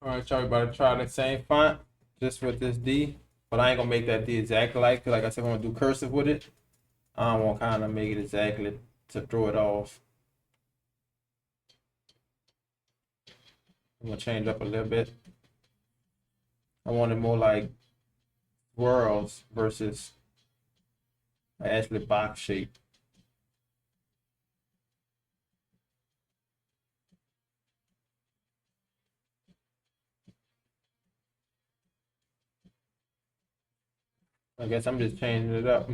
All right, y'all about to try the same font just with this D, but I ain't gonna make that D exactly like I said, I'm gonna do cursive with it. I don't want kind of make it exactly to throw it off. I'm gonna change up a little bit. I want it more like swirls versus actually box shape. I guess I'm just changing it up.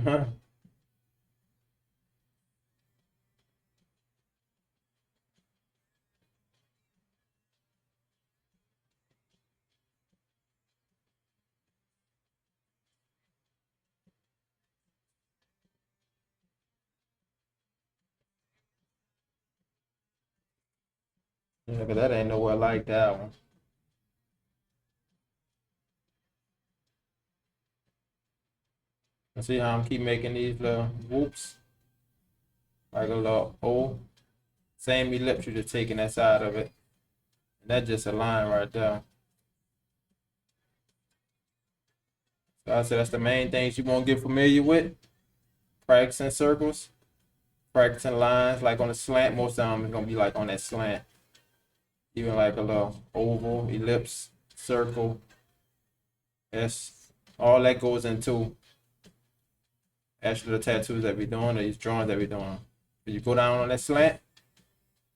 Yeah, but that ain't nowhere like that one. And see how I'm keep making these little whoops, like a little O. Same ellipse, you're just taking that side of it. And that's just a line right there. So I said that's the main things you want to get familiar with. Practicing circles, practicing lines, like on a slant. Most of them is gonna be like on that slant. Even like a little oval, ellipse, circle, S. All that goes into actually the tattoos that we're doing, or these drawings that we're doing. If you go down on that slant,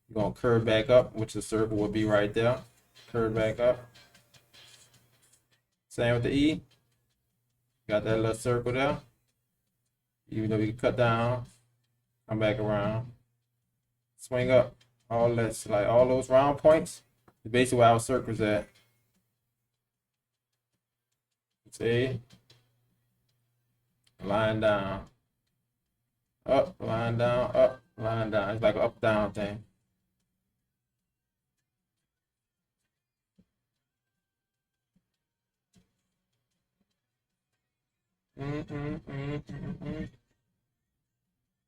you're gonna curve back up, which the circle will be right there. Curve back up. Same with the E. Got that little circle there. Even though we can cut down, come back around, swing up. All that's like all those round points is basically where our circles at. See, line down, up, line down, up, line down. It's like an up down thing.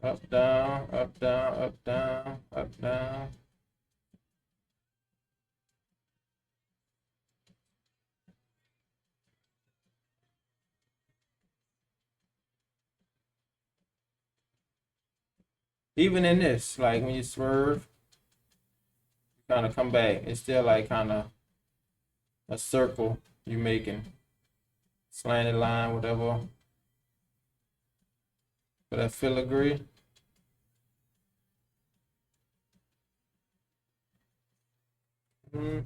Up, down, up, down, up, down, up, down. Even in this, like when you swerve, kind of come back, it's still like kind of a circle you making, slanted line, whatever, for that filigree. Mm-hmm.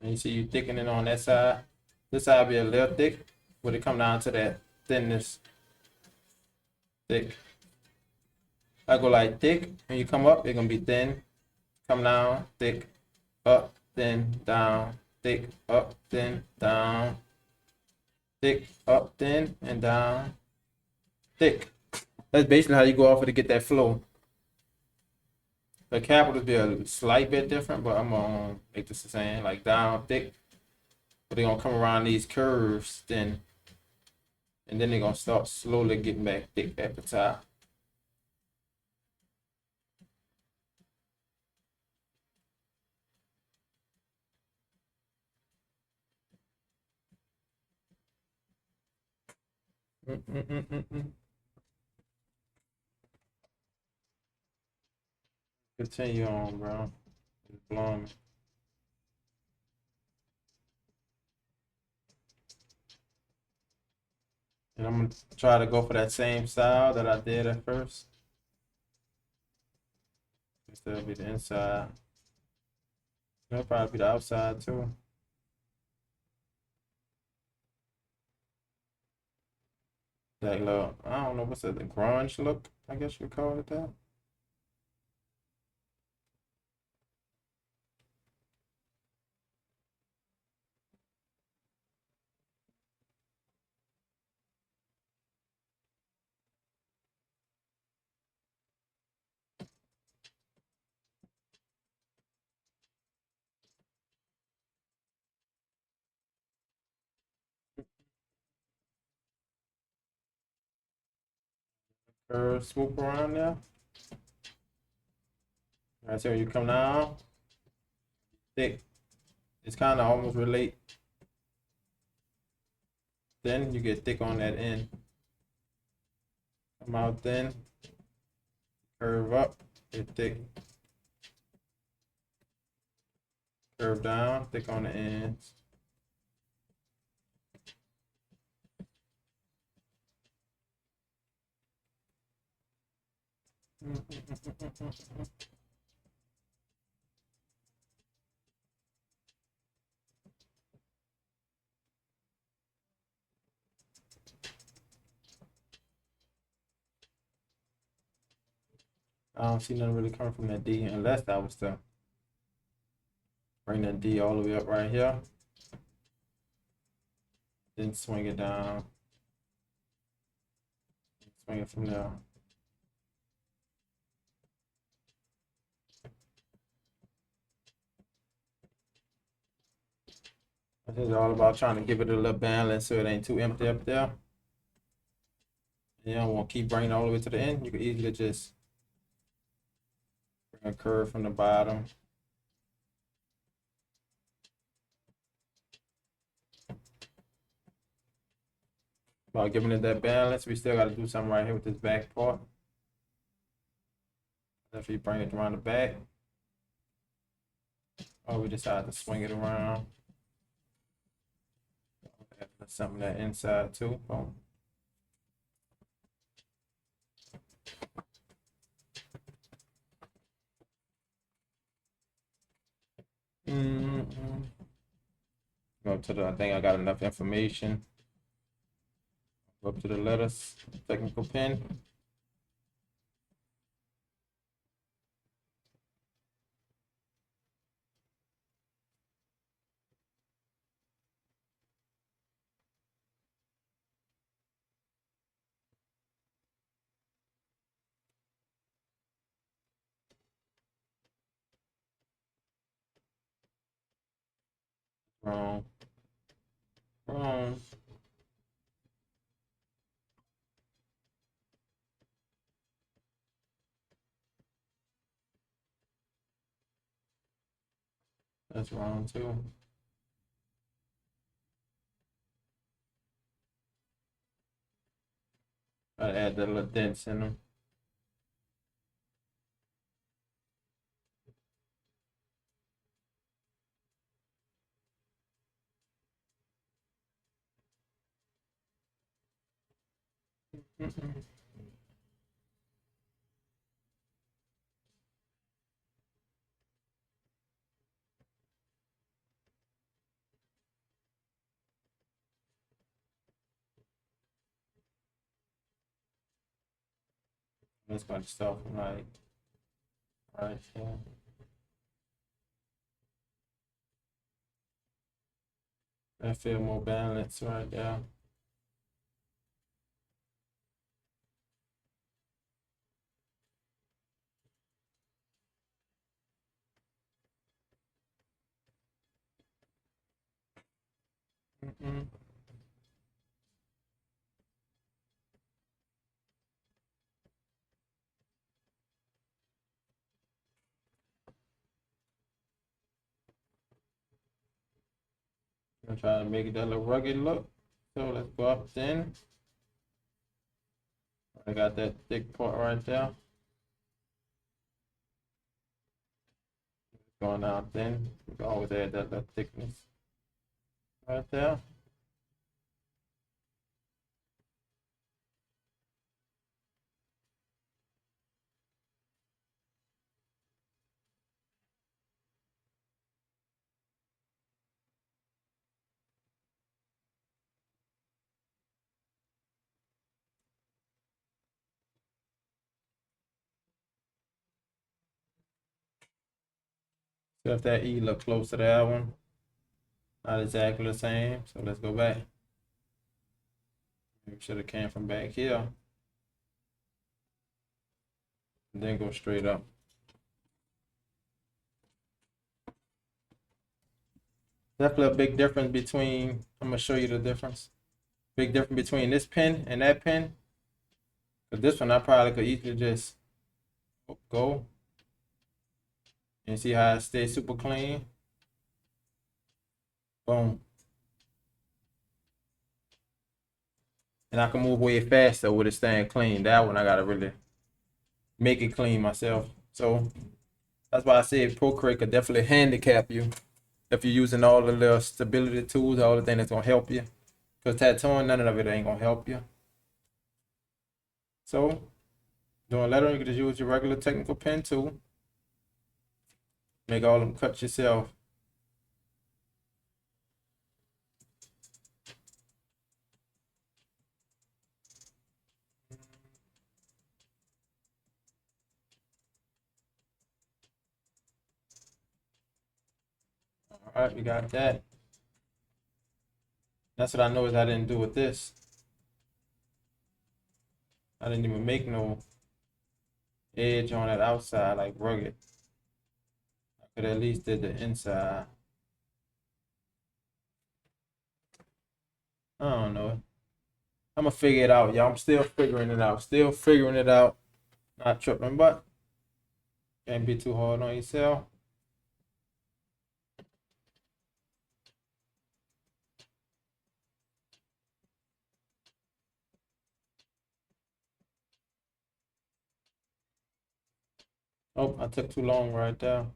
And you see you thickening on that side. This side be a little thick, but it come down to that thinness, thick. I go like thick, and you come up, it's gonna be thin. Come down, thick, up, thin, down, thick, up, thin, down, thick, up, thin, and down, thick. That's basically how you go off it to get that flow. The capitals be a slight bit different, but I'm gonna make this the same, like down, thick. But they're gonna come around these curves, then, and then they're gonna start slowly getting back thick at the top. Mm-mm-mm-mm. Continue on, bro. It's blowing me. And I'm gonna try to go for that same style that I did at first. Instead of be the inside. It'll probably be the outside too. That little, I don't know what's that, the grunge look, I guess you call it that. Curve, swoop around there. Right, so you come down, thick. It's kind of almost relate. Then you get thick on that end. Come out thin, curve up, get thick. Curve down, thick on the ends. I don't see nothing really coming from that D unless that was to bring that D all the way up right here. Then swing it down. Swing it from there. This is all about trying to give it a little balance so it ain't too empty up there. You don't want to keep bringing it all the way to the end. You can easily just bring a curve from the bottom. About giving it that balance, we still got to do something right here with this back part. If you bring it around the back, or we decide to swing it around. Something that inside too. Boom. Go to the, I think I got enough information. Go up to the letters, technical pen. Wrong. Wrong. That's wrong too. Gotta add the little dents in them. Let's go to stuff like right here. I feel more balanced right there. I'm trying to make it that little rugged look. So let's go up thin. I got that thick part right there. Going out thin. We can always add that little thickness right there. So if that E look close to that one, not exactly the same. So let's go back. We should have came from back here. And then go straight up. Definitely a big difference between, I'm gonna show you the difference. Big difference between this pen and that pen. But this one I probably could easily just go and see how it stays super clean. Boom. And I can move way faster with it staying clean. That one I gotta really make it clean myself. So that's why I said Procreate could definitely handicap you if you're using all the little stability tools, all the things that's gonna help you. Because tattooing, none of it ain't gonna help you. So doing lettering, you can just use your regular technical pen tool. Make all them cuts yourself. All right, we got that. That's what I noticed I didn't do with this. I didn't even make no edge on that outside, like rugged. I could at least did the inside. I don't know. I'm gonna figure it out, y'all. I'm still figuring it out. Still figuring it out. Not tripping, but can't be too hard on yourself. Oh, I took too long right there.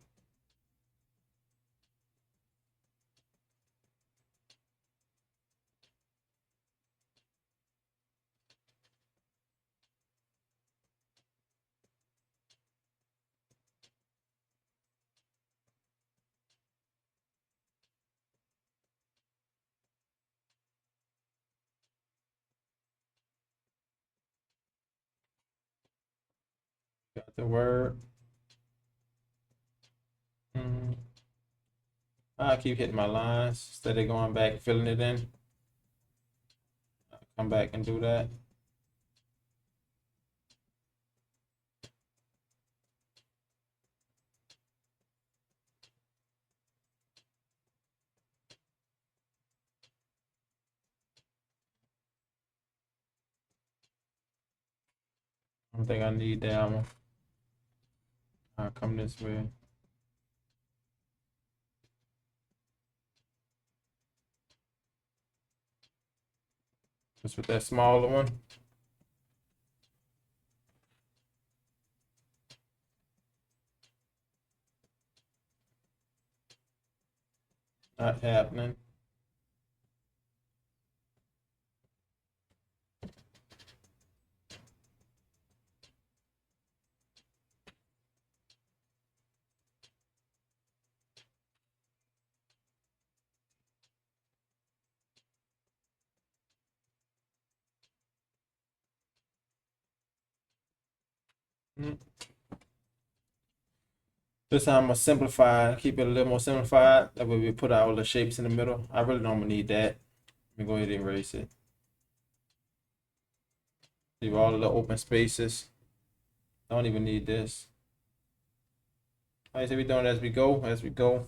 Got the word. I keep hitting my lines instead of going back, filling it in. I'll come back and do that. I don't think I need that one. I'll come this way. Just with that smaller one. Not happening. This time I'm gonna simplify, keep it a little more simplified. That way we put all the shapes in the middle. I really don't need that. Let me go ahead and erase it. Leave all of the open spaces. Don't even need this. Like I said, we're doing as we go, as we go.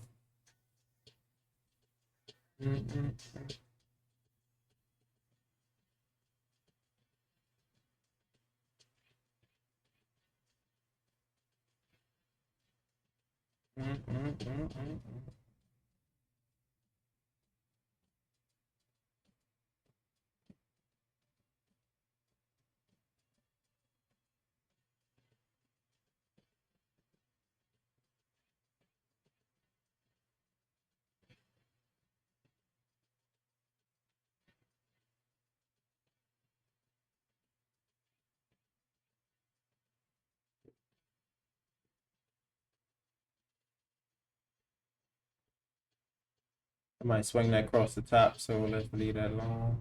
I might swing that across the top, so let's leave that alone.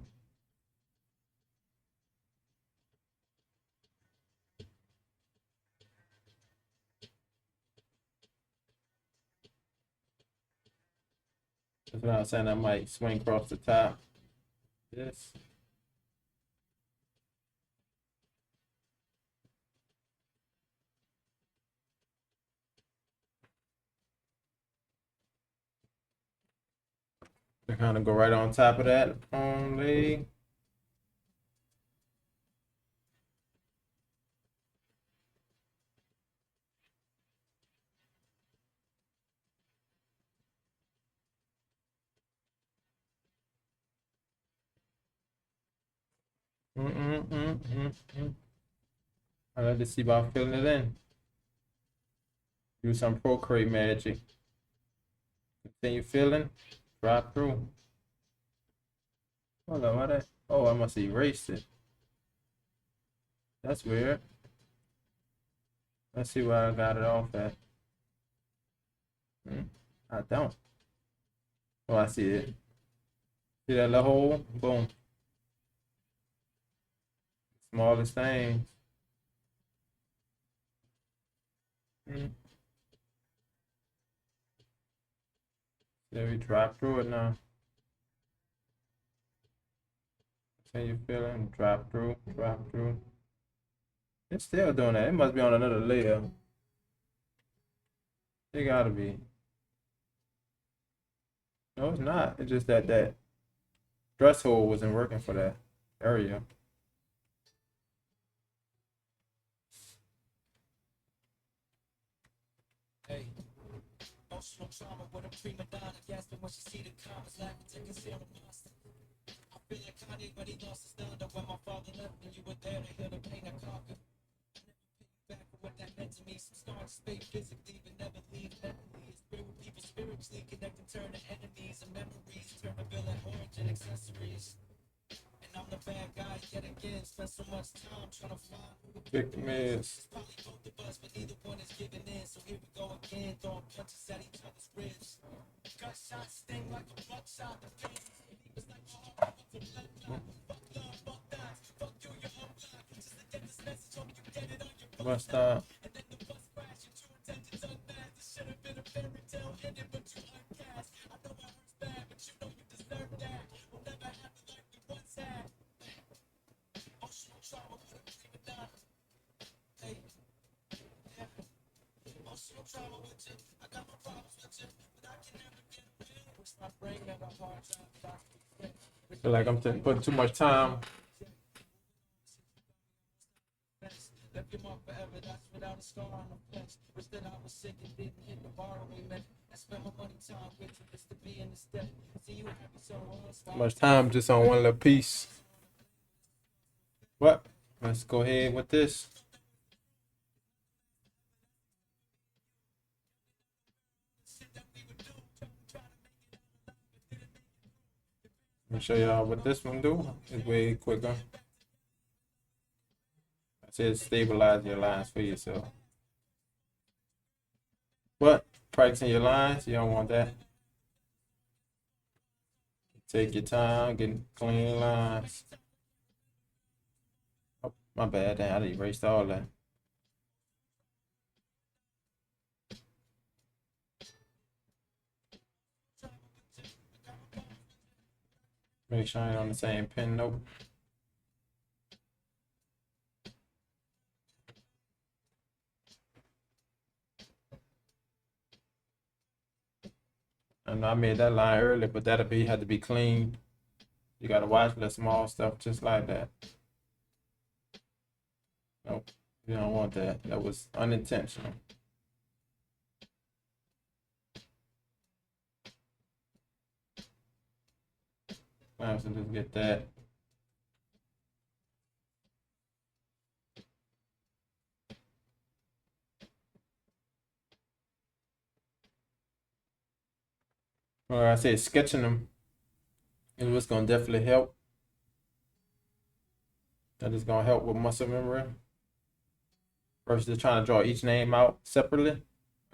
That's what I was saying. I might swing across the top. This. To kind of go right on top of that only. I like to see about filling it in. Do some Procreate magic. Continue filling. Drop through. Hold on, why that? Oh, I must erase it. That's weird. Let's see where I got it off at. I don't. Oh, I see it. See that little hole? Boom. Smallest thing. Then we drop through it now. Say you feeling? Drop through, drop through. It's still doing that. It must be on another layer. It gotta be. No, it's not. It's just that that dress hole wasn't working for that area. Hey, emotional trauma with a prima donna. Gasping when she see the comments, laughing, taking zero monster. I feel like Kanye when he lost his thunder. When my father left and you were there to heal the pain I conquered. Back for what that meant to me. Some scars stay physically, but never leave mentally. It's real with people spiritually connecting, turn to enemies and memories. Turn to villain, orange and accessories. And I'm the bad guy yet again. Spent so much time trying to find who the Victim is. It's probably both of us, but neither one is giving in. So here we go again, throwing punches at each other's ribs. Gunshots sting like a buckshot. The pain was like my heart was a blood clot. Fuck love, fuck that. Fuck you, your whole life. Just to get this message home, you get it on your phone. Must stop. And then the bus crash, your true intentions unmasked. This should have been a fairy tale ending, but you uncast. I know I hurts bad, but you know you deserve that. We'll never have the life we once had. Emotional trauma with a prima donna. Hey, yeah. Emotional trauma with you. I got my problems with you, but I can never get away. Wish my brain never hard time. Feel like I'm putting too much time. Left your mark forever, that's without a scar on the flesh. Wish that I was sick and didn't hit the bar we met. I spent my money time with you just to be in the step. See you happy so Too much time just on one little piece. But let's go ahead with this. Let me show y'all what this one do. It's way quicker. I said stabilize your lines for yourself. But practicing your lines, you don't want that. Take your time, getting clean lines. Oh, my bad, I erased all that. Make sure I ain't on the same pen note. And I made that line earlier, but that'll be had to be clean. You gotta watch the small stuff just like that. Nope, you don't want that. That was unintentional. So just get that. Well, I said sketching them is what's gonna definitely help. That is gonna help with muscle memory. Versus just trying to draw each name out separately,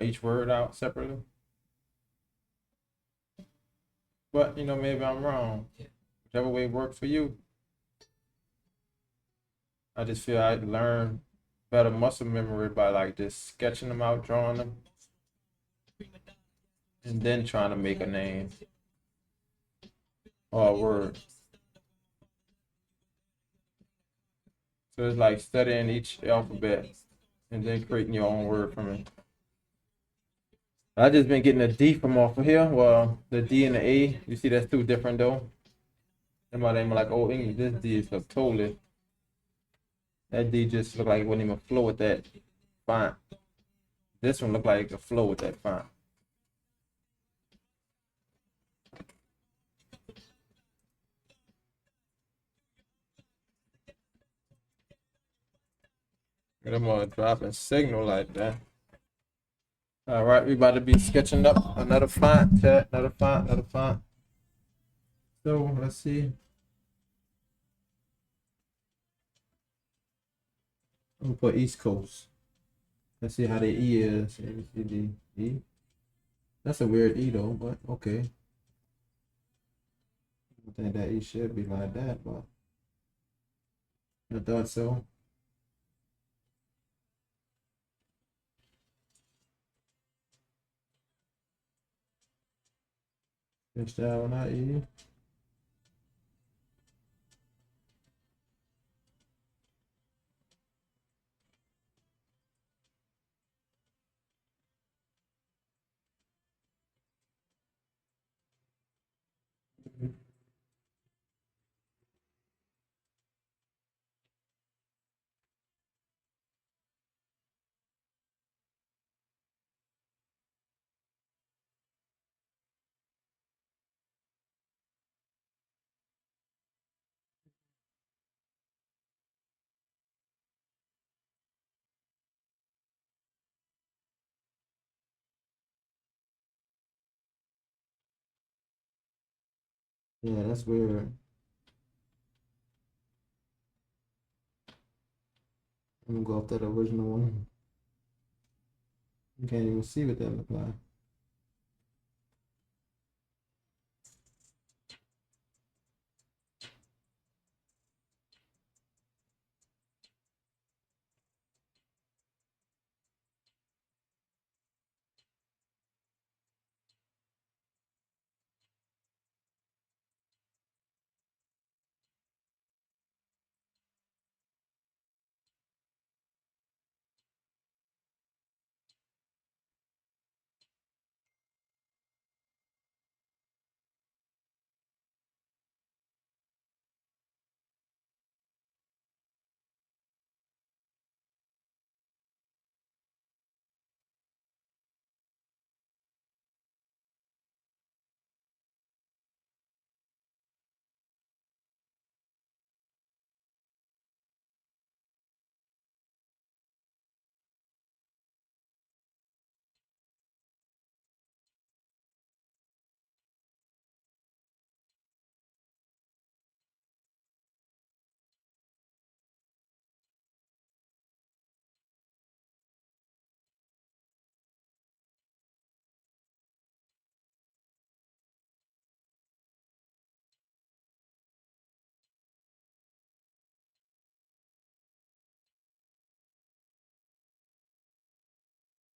each word out separately. But you know, maybe I'm wrong. Whichever way worked for you. I just feel I learned better muscle memory by like just sketching them out, drawing them, and then trying to make a name or a word. So it's like studying each alphabet and then creating your own word from it. I just been getting a D from off of here. Well, the D and the A, you see that's two different though. Somebody ain't like, oh, English, this D is look totally. That D just look like it wouldn't even flow with that font. This one look like it could flow with that font. I'm gonna drop a signal like that. All right, we about to be sketching up another font, chat, another font, another font. So let's see. I'm gonna put East Coast. Let's see how the E is. A, B, C, D, E. That's a weird E though, but okay. I think that E should be like that, but I thought so. Sketch that one out, E. Yeah, that's weird. I'm gonna go off that original one. You can't even see what that look like.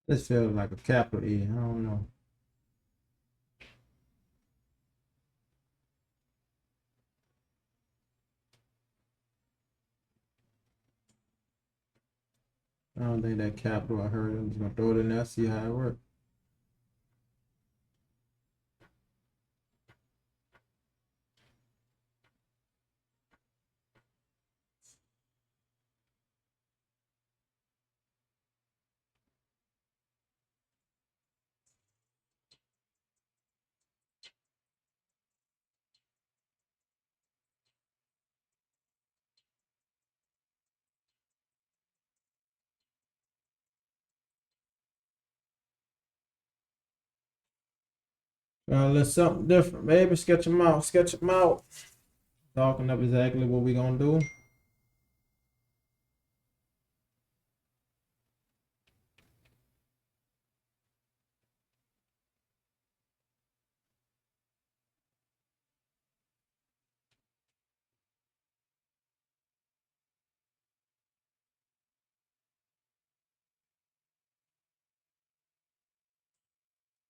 This feels like a capital E. I don't know. I don't think that capital I heard. I'm just gonna throw it in there, see how it works. Let's something different. Maybe sketch them out. Sketch them out. Talking up exactly what we gonna do.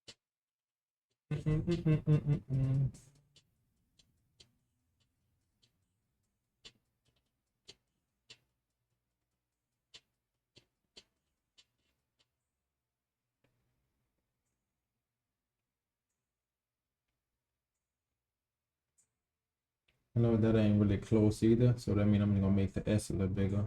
I know that ain't really close either, so that means I'm gonna make the S a little bigger.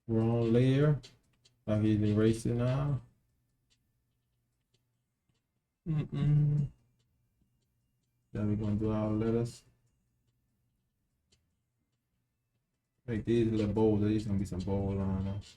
Wrong layer. I hit erase it now. Mm-mm. Then we're gonna do our letters. Make these little bold. These gonna be some bold liners.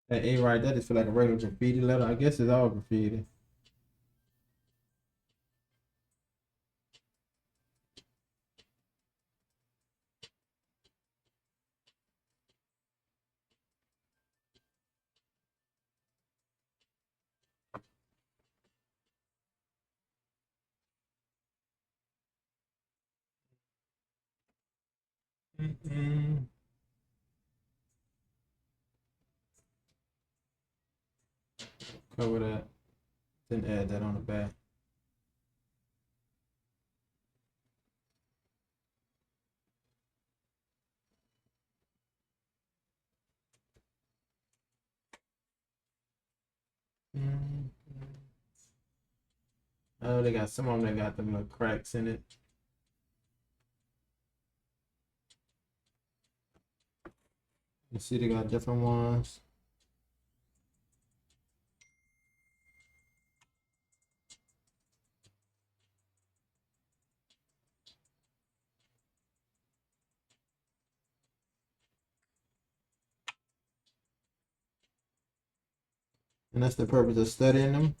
That A right there just feel like a regular graffiti letter. I guess it's all graffiti. Mm-mm. Cover that. Then add that on the back. Mm. Oh, they got some of them that got them little cracks in it. You see, they got different ones. And that's the purpose of studying them.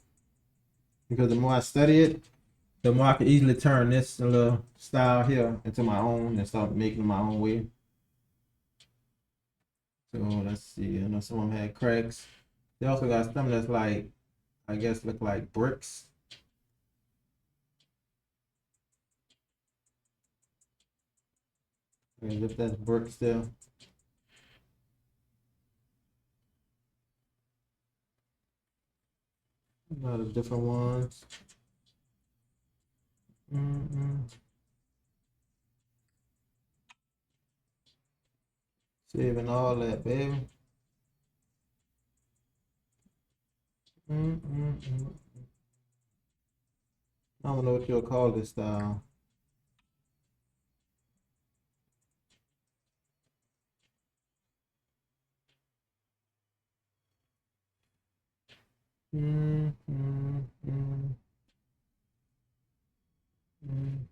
Because the more I study it, the more I can easily turn this little style here into my own and start making it my own way. So let's see. I know some of them had cracks. They also got some that's like, I guess, look like bricks. And if that's bricks still. A lot of different ones. Mm-mm. Saving all that, baby. Mm-mm-mm. I don't know what you'll call this style. Mm-mm-mm. Mm.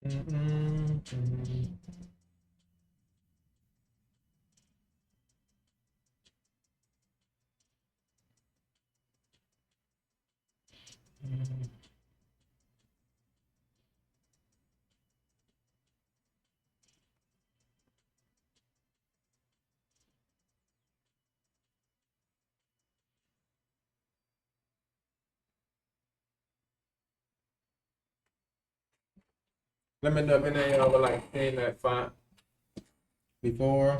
Mm-mm-mm. Let me know if any of y'all would like seeing that font before.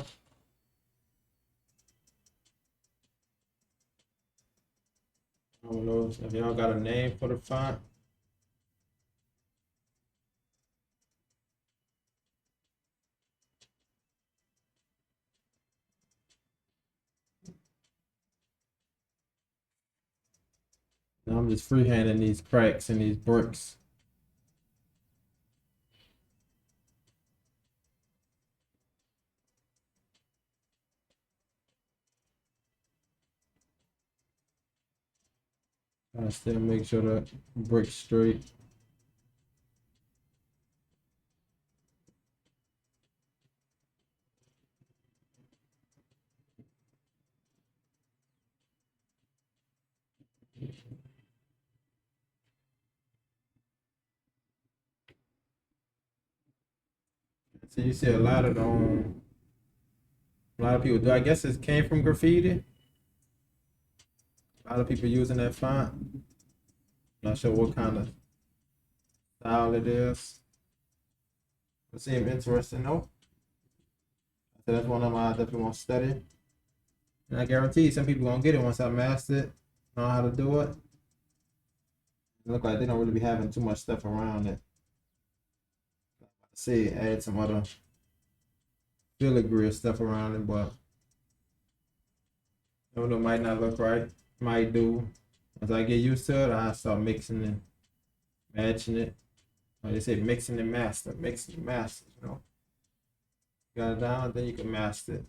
I don't know if y'all got a name for the font. Now I'm just freehanding these cracks and these bricks. I still make sure the brick's straight. So you see a lot of a lot of people do. I guess it came from graffiti. A lot of people using that font. Not sure what kind of style it is. It seems interesting though. So that's one of them I definitely want to study. And I guarantee some people gonna get it once I master it, know how to do it. It look like they don't really be having too much stuff around it. See, add some other filigree stuff around it, but I don't know, might not look right. Might do. As I get used to it, I start mixing and matching it. Like they say, mixing and master, mixing and master. You know, got it down, then you can master it.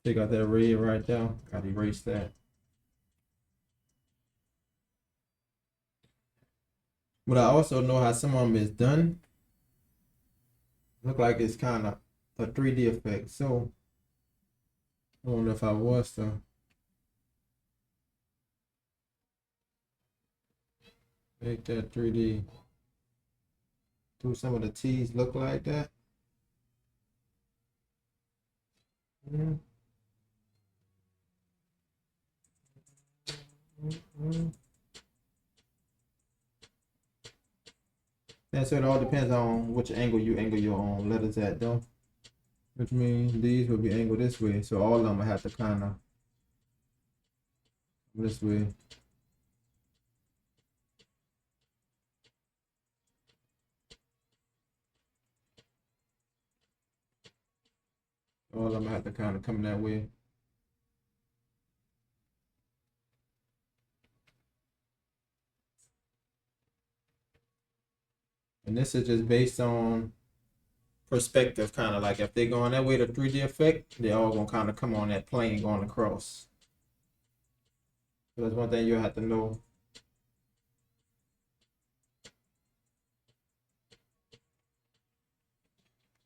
Take out that red right there. Gotta erase that. But I also know how some of them is done. Look like it's kind of a 3D effect. So I don't know if I was to make that 3D. Do some of the T's look like that? Mm. Yeah, so it all depends on which angle you angle your own letters at, though. Which means these will be angled this way, so all of them will have to kind of this way. All of them have to kind of come that way. And this is just based on perspective, kind of like if they're going that way, the 3D effect, they're all gonna kind of come on that plane going across. So that's one thing you have to know.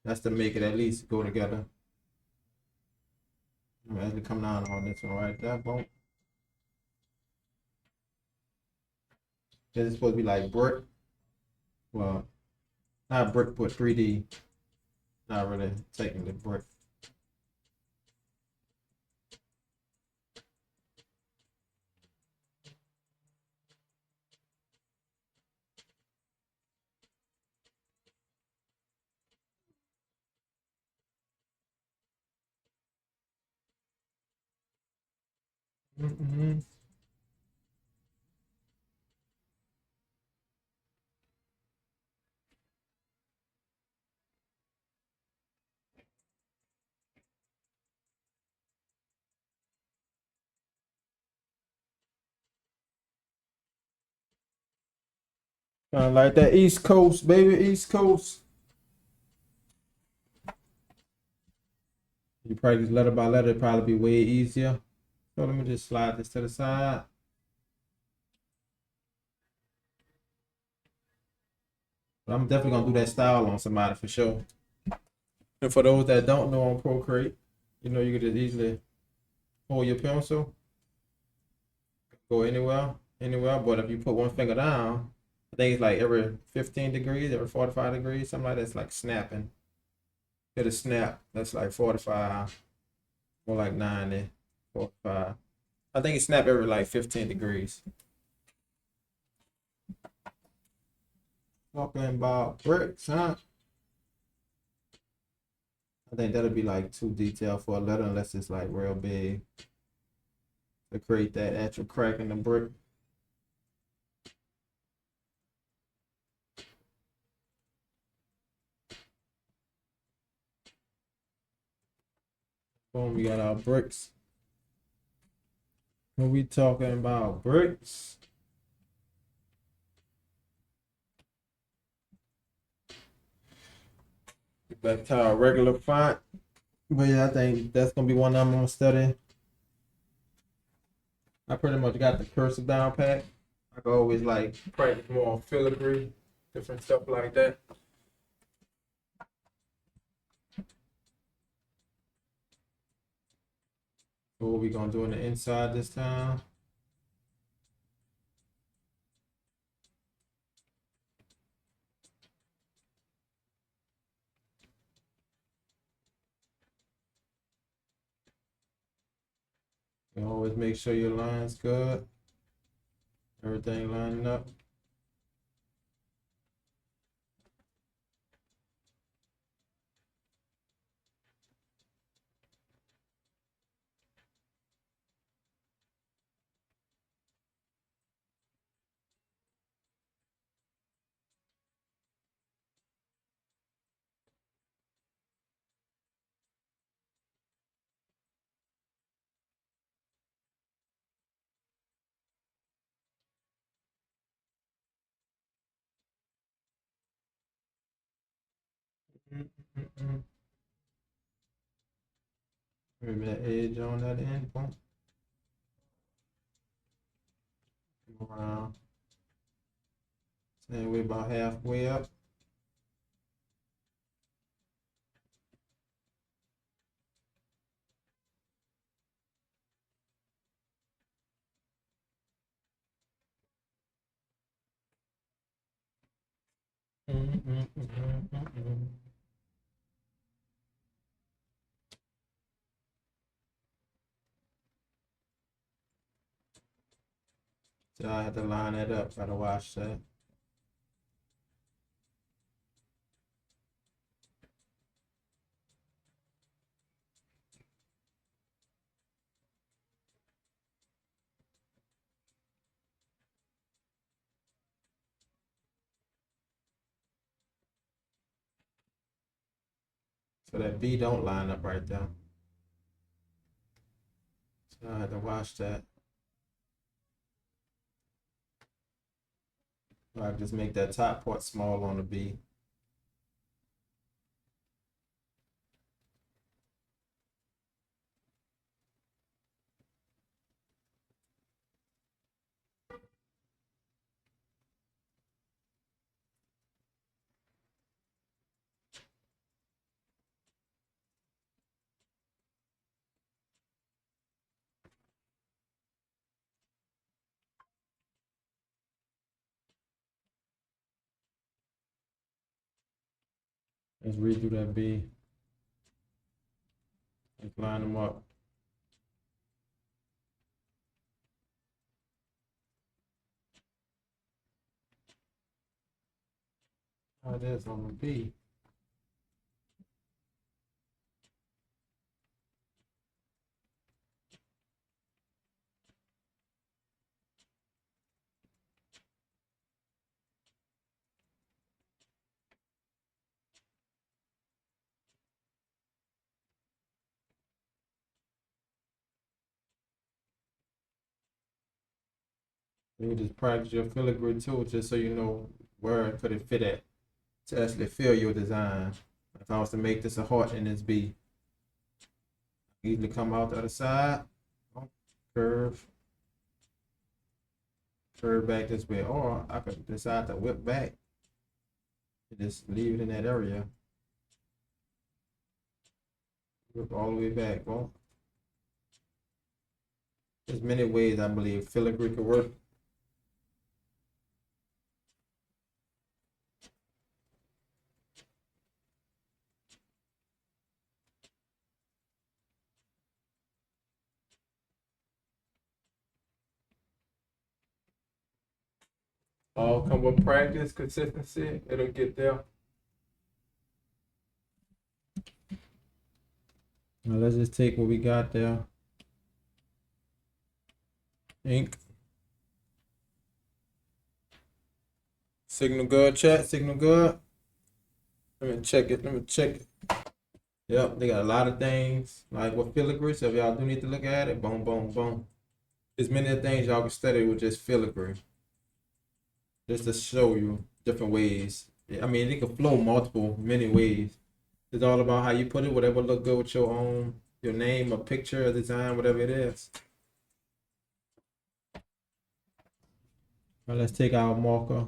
That's to make it at least go together. As we come down on this one right there, boom. It's supposed to be like brick. Well, not brick, but 3D. Not really technically brick. Mm-hmm. Kind of like that East Coast, baby, East Coast. You practice letter by letter, it'd probably be way easier. So let me just slide this to the side. But I'm definitely gonna do that style on somebody for sure. And for those that don't know on Procreate, you know you can just easily hold your pencil, go anywhere. But if you put one finger down, I think it's like every 15 degrees, every 45 degrees, something like that. It's like snapping. Hit a snap, that's like 45, more like 90, 45. I think it snap every like 15 degrees. Talking about bricks, huh? I think that'll be like too detailed for a letter unless it's like real big to create that actual crack in the brick. Boom, we got our bricks. When we talking about bricks, back to our regular font. But yeah, I think that's gonna be one I'm gonna study. I pretty much got the cursive down pat. I can always like practice more on filigree, different stuff like that. So what we gonna do on the inside this time? You always make sure your line's good. Everything lining up. Mm-mm-mm. Maybe that edge on that end. Boom. Come around. Same way about halfway up. Mm-mm-mm-mm-mm. So I have to line that up. Gotta watch that. So that B don't line up right there. So I had to watch that. So I just make that top part small on the B. Let's redo that B. Let's line them up. How it is on the B. You just practice your filigree too, just so you know where could it fit at to actually fill your design. If I was to make this a heart in this B, easily come out the other side, oh, curve, curve back this way, or I could decide to whip back and just leave it in that area. Whip all the way back. Well, there's many ways I believe filigree could work. All come with practice, consistency. It'll get there. Now let's just take what we got there. Ink. Signal good, chat. Signal good. Let me check it. Let me check it. Yep, they got a lot of things. Like with filigree, so if y'all do need to look at it, boom, boom, boom. There's many things y'all can study with just filigree. Just to show you different ways. I mean, it can flow many ways. It's all about how you put it, whatever look good with your own, your name, a picture, a design, whatever it is. All right, let's take our marker,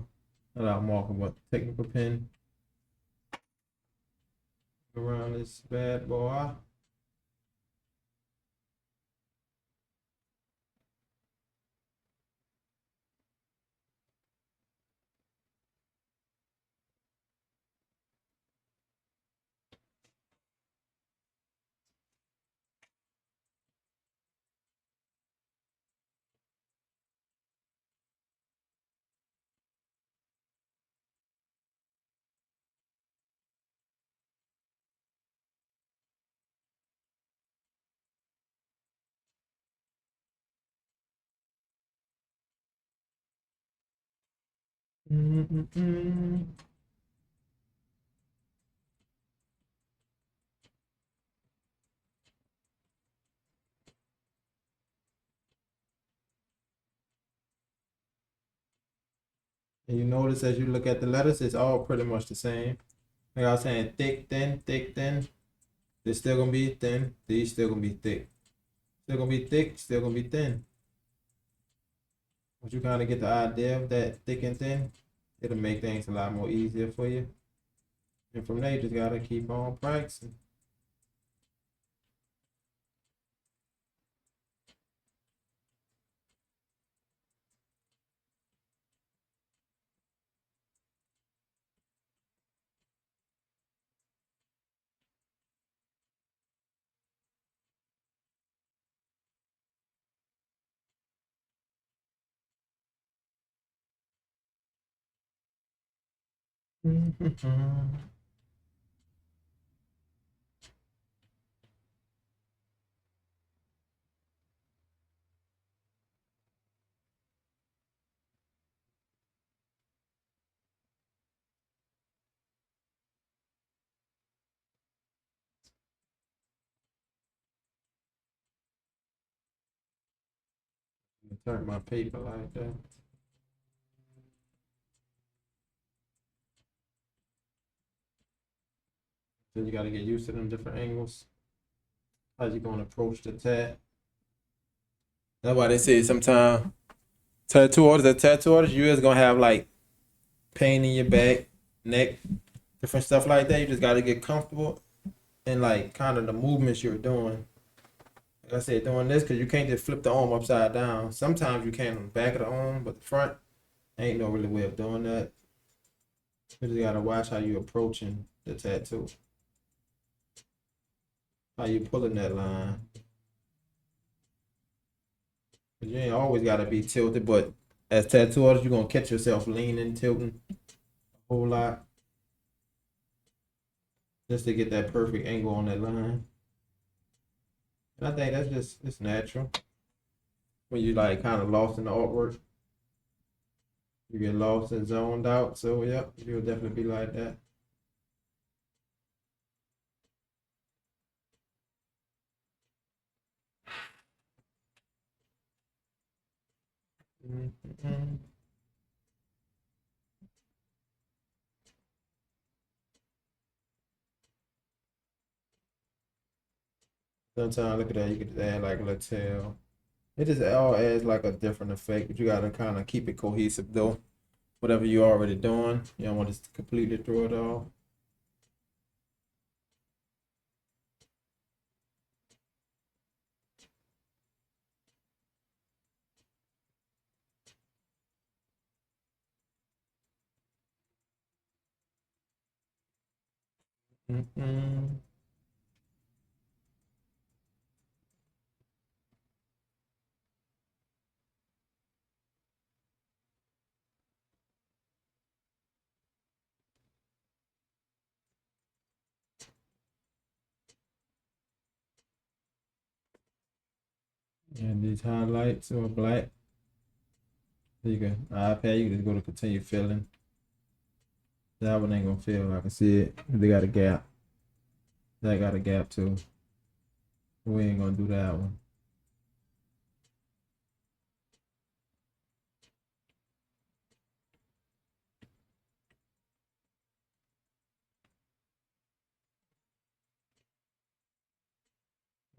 not our marker, but technical pen. Around this bad boy. Mm-mm-mm. And you notice as you look at the letters, it's all pretty much the same. Like I was saying, thick, thin, thick, thin. They're still gonna be thin. These still gonna be thick. Still gonna be thick, still gonna be thin. Once you kind of get the idea of that thick and thin, it'll make things a lot more easier for you. And from there, you just gotta keep on practicing. Turn my paper like that. Then you gotta get used to them different angles. How you gonna approach the tat? That's why they say sometimes tattoo artists, you is gonna have like pain in your back, neck, different stuff like that. You just gotta get comfortable and like kind of the movements you're doing. Like I said, doing this because you can't just flip the arm upside down. Sometimes you can on the back of the arm, but the front ain't no really way of doing that. You just gotta watch how you approaching the tattoo. How you pulling that line. You ain't always gotta be tilted, but as tattoo artists, you're gonna catch yourself leaning, tilting a whole lot. Just to get that perfect angle on that line. And I think that's just it's natural. When you like kind of lost in the artwork. You get lost and zoned out. So yep, you'll definitely be like that. Mm-hmm. Sometimes look at that, you could add like a little tail. It just all adds like a different effect, but you gotta kind of keep it cohesive though. Whatever you're already doing, you don't want to completely throw it off. Mm-hmm. And these highlights are black. So you can iPad, you can just go to continue filling. That one ain't gonna fill. I can see it. They got a gap. That got a gap too. We ain't gonna do that one.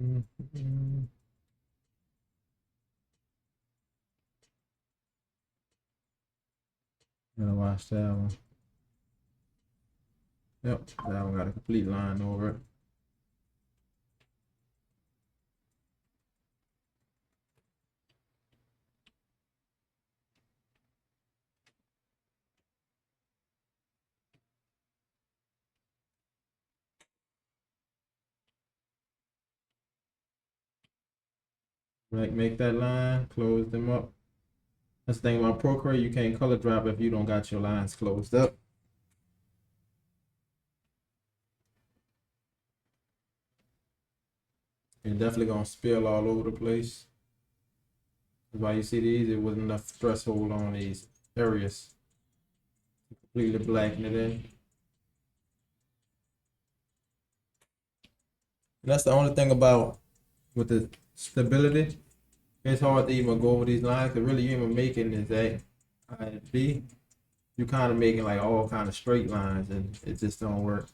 Mhm. Gotta watch that one. Yep, that one got a complete line over it. Like make that line, close them up. That's the thing about Procreate, you can't color drop if you don't got your lines closed up. You're definitely gonna spill all over the place. That's why you see these, it wasn't enough threshold on these areas. Completely blacken it in. And that's the only thing about with the stability. It's hard to even go over these lines because really you even making is A, I, and B. You kind of making like all kind of straight lines and it just don't work.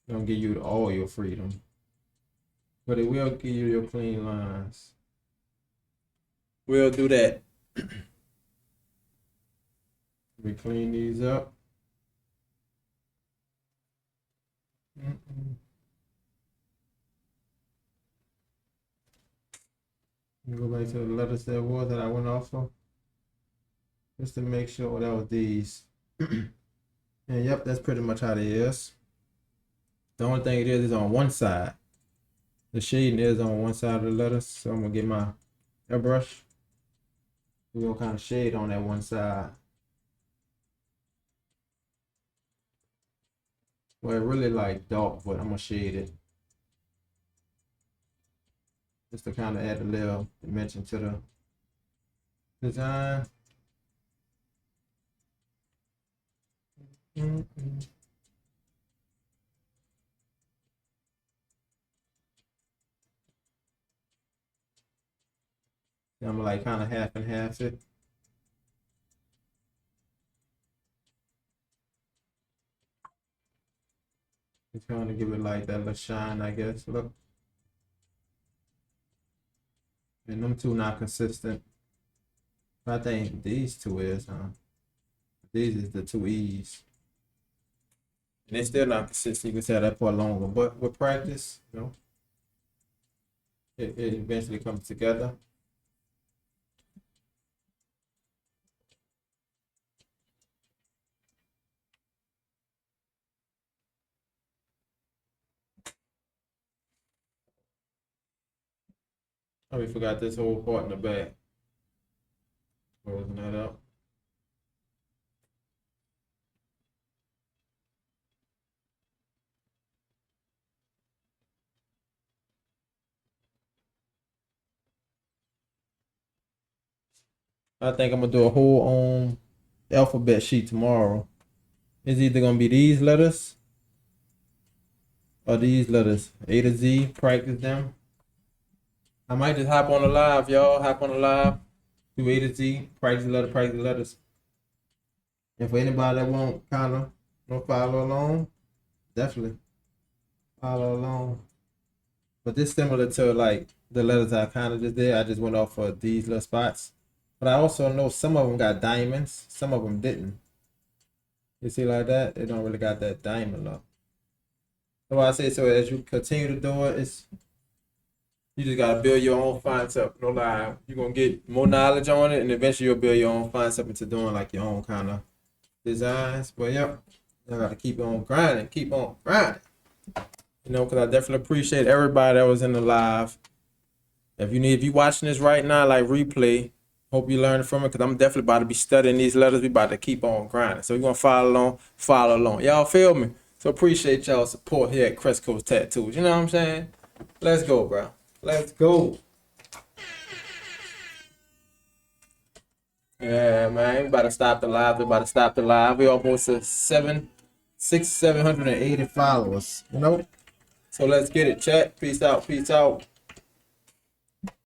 It don't give you all your freedom. But it will give you your clean lines. We'll do that. We clean these up. Go back to the letters that was that I went off of. Just to make sure that was these. And yep, that's pretty much how it is. The only thing it is on one side. The shading is on one side of the letters. So I'm gonna get my airbrush. We're gonna kind of shade on that one side. Well, it really like dark, but I'm gonna shade it. Just to kind of add a little dimension to the design. I'm gonna like kind of half and half it. Just trying to give it like that little shine, I guess. Look. And them two not consistent. I think these two is, huh? These is the two E's. And they still not consistent. You can tell that part longer. But with practice, you know, it eventually comes together. Oh, we forgot this whole part in the back. Closing that up. I think I'm gonna do a whole alphabet sheet tomorrow. It's either gonna be these letters or these letters, A to Z. Practice them. I might just hop on the live, y'all. Hop on the live, do A to Z. Practice the letters. And for anybody that won't kind of follow along, definitely follow along. But this similar to like the letters I kind of just did. I just went off for these little spots. But I also know some of them got diamonds, some of them didn't. You see like that? They don't really got that diamond look. So I say, so as you continue to do it, it's you just gotta build your own concept. No lie, you're gonna get more knowledge on it, and eventually you'll build your own concept into doing like your own kind of designs. But yep, I gotta keep on grinding, keep on grinding. You know, because I definitely appreciate everybody that was in the live. If you watching this right now, like replay, hope you learned from it, because I'm definitely about to be studying these letters. We about to keep on grinding. So we're gonna follow along. Y'all feel me? So appreciate y'all support here at Crest Coast Tattoos. You know what I'm saying? Let's go, bro. Let's go. Yeah, man. We about to stop the live. We about to stop the live. We almost at 780 followers. You know. So let's get it. Chat. Peace out. Peace out.